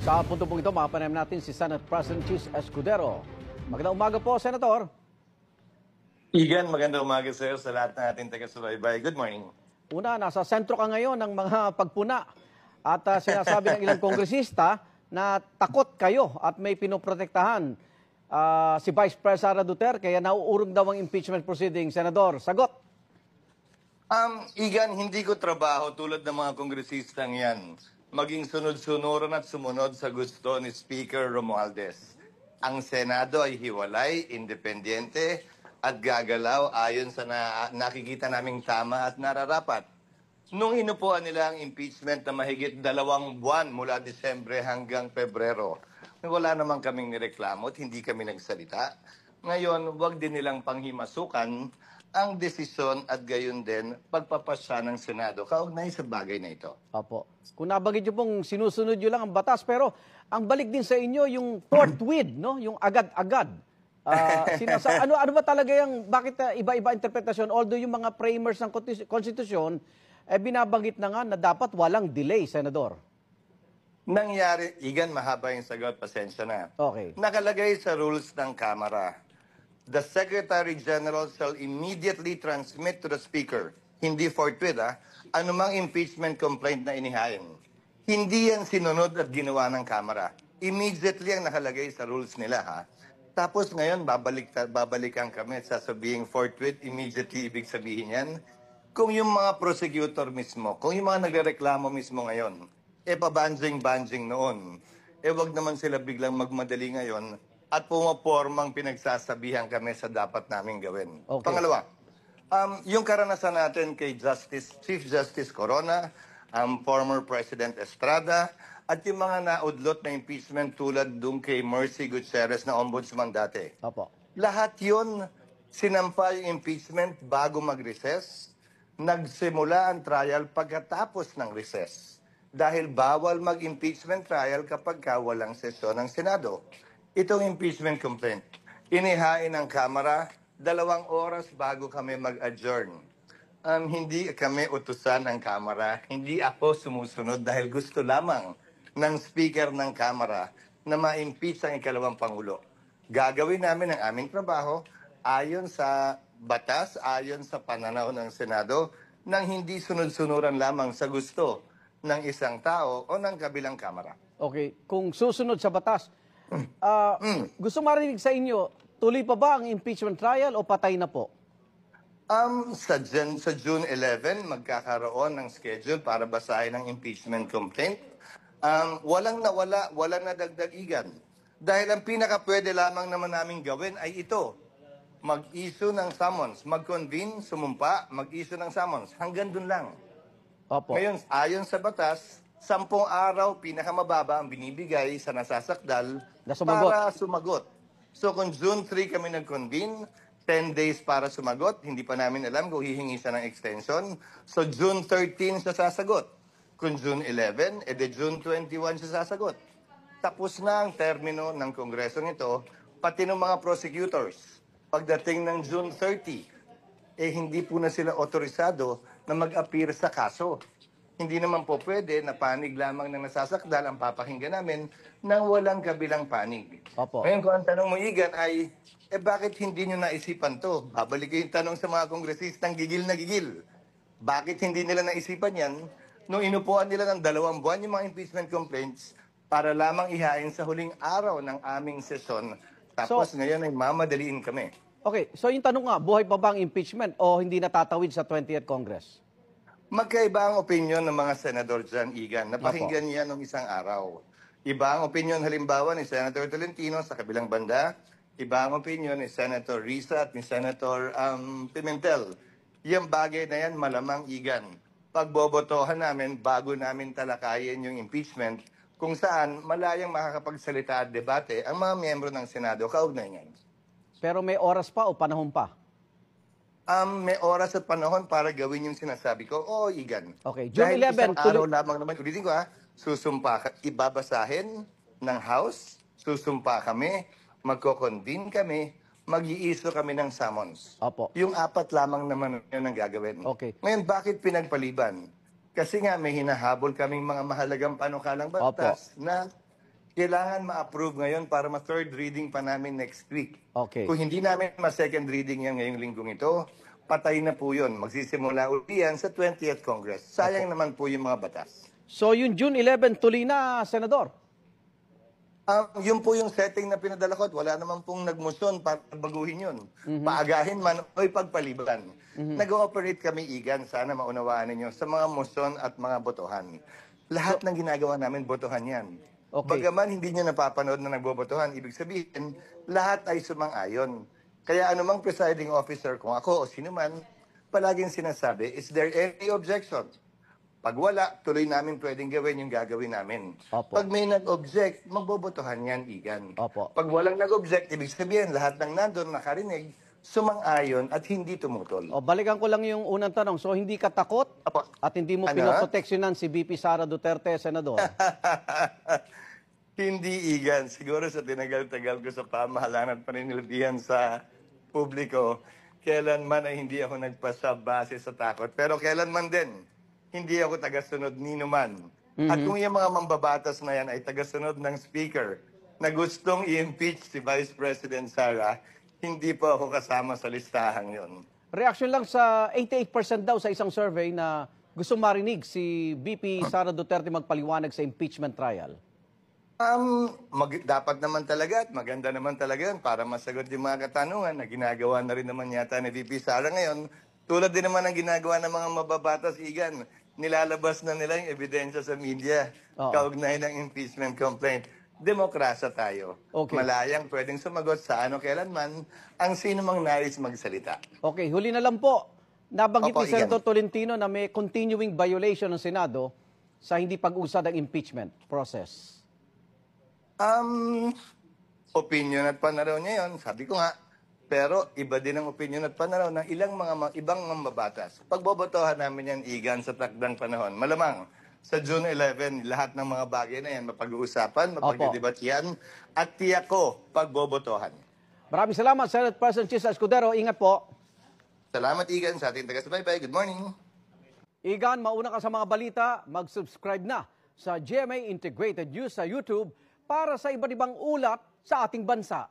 Sa punto pong ito, makapanayam natin si Senate President Chis Escudero. Magandang umaga po, Senator. Igan, magandang umaga sir sa lahat ng ating taga-subaybay. Good morning. Una, nasa sentro ka ngayon ng mga pagpuna at sinasabi ng ilang kongresista na takot kayo at may pinoprotektahan si Vice President Sara Duterte kaya nauurong daw ang impeachment proceeding. Senador, sagot. Igan, hindi ko trabaho tulad ng mga kongresistang yan. Maging sunod-sunuran at sumunod sa gusto ni Speaker Romualdez. Ang Senado ay hiwalay, independyente at gagalaw ayon sa nakikita naming tama at nararapat. Nung inupuan nila ang impeachment na mahigit 2 buwan mula Disyembre hanggang Pebrero, wala namang kaming nireklamo at hindi kami nagsalita. Ngayon, wag din nilang panghimasukan ang desisyon at gayon din pagpapasya ng Senado kaugnay sa bagay na ito. Opo. Kung nabanggit nyo pong sinusunod nyo lang ang batas, pero ang balik din sa inyo yung forthwith, no? Yung agad-agad. Ano ba talaga yung, bakit iba-iba interpretasyon? Although yung mga framers ng konstitusyon, binabanggit na nga na dapat walang delay, Senador. Nangyari, Igan, mahaba yung sagot, pasensya na. Okay. Nakalagay sa rules ng Kamara, the Secretary General shall immediately transmit to the Speaker, hindi forthwith, anumang impeachment complaint na inihain. Hindi yan sinunod at ginawa ng Kamara. Immediately ang nakalagay sa rules nila, Tapos ngayon, babalikan kami at sasabihin forthwith, immediately, ibig sabihin yan. Kung yung mga prosecutor mismo, kung yung mga nagreklamo mismo ngayon, pabanjing-banjing noon, wag naman sila biglang magmadali ngayon at pumapormang pinagsasabihan kami sa dapat naming gawin. Okay. Pangalawa, yung karanasan natin kay Chief Justice Corona, former President Estrada, at yung mga naudlot na impeachment tulad dun kay Mercy Gutierrez na ombudsman dati. Opo. Lahat yun, sinampa yung impeachment bago mag-recess, nagsimula ang trial pagkatapos ng recess. Dahil bawal mag-impeachment trial kapag walang sesyon ng Senado. Itong impeachment complaint, inihain ng Kamara 2 oras bago kami mag-adjourn. Hindi kami utusan ng Kamara, hindi ako sumusunod dahil gusto lamang ng Speaker ng Kamara na ma-impeach ang ikalawang Pangulo. Gagawin namin ang aming trabaho ayon sa batas, ayon sa pananaw ng Senado, nang hindi sunod-sunuran lamang sa gusto ng isang tao o ng kabilang Kamara. Okay. Kung susunod sa batas, gusto marinig sa inyo, tuloy pa ba ang impeachment trial o patay na po? Sa June 11, magkakaroon ng schedule para basahin ang impeachment complaint. Walang nawala, walang nadagdagigan. Dahil ang pinaka-pwede lamang naman namin gawin ay ito. Mag-issue ng summons, mag-convene, sumumpa, mag-issue ng summons. Hanggang dun lang. Opo. Ngayon, ayon sa batas, 10 araw pinakamababa ang binibigay sa nasasakdal para sumagot. So kung June 3 kami nag-convene, 10 days para sumagot, hindi pa namin alam kung hihingi siya ng extension. So June 13 siya sasagot. Kung June 11, June 21 siya sasagot. Tapos na ang termino ng Kongreso nito, pati ng mga prosecutors. Pagdating ng June 30, hindi po na sila otorisado na mag-appear sa kaso. Hindi naman po pwede na panig lamang ng nasasakdal ang papakinggan namin nang walang kabilang panig. Opo. Ngayon kung ang tanong mo, Igan, ay bakit hindi nyo naisipan to? Babalik ko yung tanong sa mga kongresistang gigil na gigil. Bakit hindi nila naisipan yan nung inupuan nila ng 2 buwan yung mga impeachment complaints para lamang ihain sa huling araw ng aming sesyon. Tapos ngayon ay mamadaliin kami. Okay, so yung tanong nga, buhay pa ba ang impeachment o hindi natatawid sa 20th Congress? Magkaiba ang opinion ng mga senador dyan, Igan. Napakinggan niya nung isang araw. Iba ang opinion halimbawa ni Senator Tolentino sa kabilang banda. Iba ang opinion ni Senator Risa at ni Senator Pimentel. Yung bagay na yan malamang, Igan. Pagbobotohan namin bago namin talakayin yung impeachment kung saan malayang makakapagsalita at debate ang mga miyembro ng Senado kaugnay niyan. Pero may oras pa o panahon pa? May oras at panahon para gawin yung sinasabi ko. Oo, Igan. Okay, June Dahil 11, isang araw lamang naman, ulitin ko susumpa, ibabasahin ng House, susumpa kami, magko-convene kami, mag-i-issue kami ng summons. Opo. Yung 4 lamang naman yun ang gagawin. Okay. Ngayon, bakit pinagpaliban? Kasi nga may hinahabol kaming mga mahalagang panukalang batas na kailangan ma-approve ngayon para ma-third reading pa namin next week. Okay. Kung hindi namin ma-second reading yan ngayong linggong ito, patay na po yun. Magsisimula uli yan sa 20th Congress. Sayang naman po yung mga batas. So yung June 11 tuloy na, Senador? Yun po yung setting na pinadala ko at wala naman pong nagmusyon para baguhin yun. Paagahin man o ipagpaliban. Nag-ooperate kami, Igan, sana maunawaan ninyo, sa mga musyon at mga botohan. Lahat ng ginagawa namin, botohan yan. Okay. Bagaman hindi nyo napapanood na nagbobotohan, ibig sabihin, lahat ay sumang-ayon. Kaya anumang presiding officer, kung ako o sino man, palaging sinasabi, is there any objection? Pag wala, tuloy namin pwedeng gawin yung gagawin namin. Opo. Pag may nag-object, magbobotohan yan, Igan. Opo. Pag walang nag-object, ibig sabihin, lahat ng nandun nakarinig, sumang-ayon at hindi tumutol. O, balikan ko lang yung unang tanong. So hindi ka takot Opo. at hindi mo Ano? pinoproteksyonan si VP Sara Duterte, Senador? Hindi, Igan. Siguro sa tinagal-tagal ko sa pamahalaan at paninilbihan sa publiko, kailanman ay hindi ako nagpasa base sa takot. Pero kailanman din, hindi ako tagasunod ni numan. At kung yung mga mambabatas na yan ay tagasunod ng speaker na gustong i-impeach si Vice President Sara, hindi po ako kasama sa listahang yon. Reaction lang sa 88% daw sa isang survey na gusto marinig si VP Sara Duterte magpaliwanag sa impeachment trial. Dapat naman talaga at maganda naman talaga yun para masagot yung mga katanungan na ginagawa na rin naman yata ni VP Sara ngayon. Tulad din naman ng ginagawa ng mga mababatas, Igan. Nilalabas na nila yung ebidensya sa media kaugnay ng impeachment complaint. Demokrasa tayo. Okay. Malayang pwedeng sumagot sa ano kailanman ang sino mang nais magsalita. Okay, huli na lang po. Nabanggit Opo, ni Senator Tolentino na may continuing violation ng Senado sa hindi pag-usad ng impeachment process. Opinion at pananaw niya yun, sabi ko nga. Pero iba din ang opinion at pananaw ng ibang mambabatas. Pagbobotohan namin yan, Igan, sa takdang panahon. Malamang, sa June 11, lahat ng mga bagay na yan mapag-uusapan, mapag-debatihan, at tiyak ko pagbobotohan. Maraming salamat, Senate President Chis Escudero. Ingat po. Salamat, Igan, sa ating taga-subaybay. Good morning. Igan, mauna ka sa mga balita, mag-subscribe na sa GMA Integrated News sa YouTube para sa iba't ibang ulat sa ating bansa.